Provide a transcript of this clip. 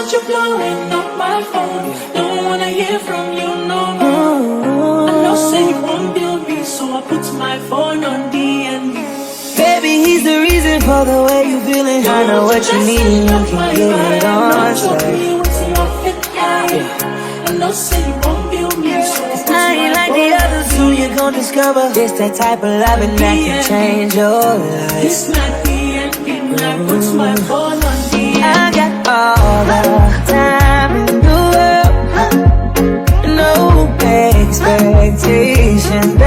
that you're blowing up my phone. Don't wanna hear from you no more. I know say you won't build me, so I put my phone on DND. Baby, he's the reason for the way you feeling. I know what you need and you can get it on straight. I know say you won't build me, so I ain't like the others who you gon' discover. It's that type of loving that can change your life. It's not DND, I put my phone on DND. I got all the time in the world, no expectation.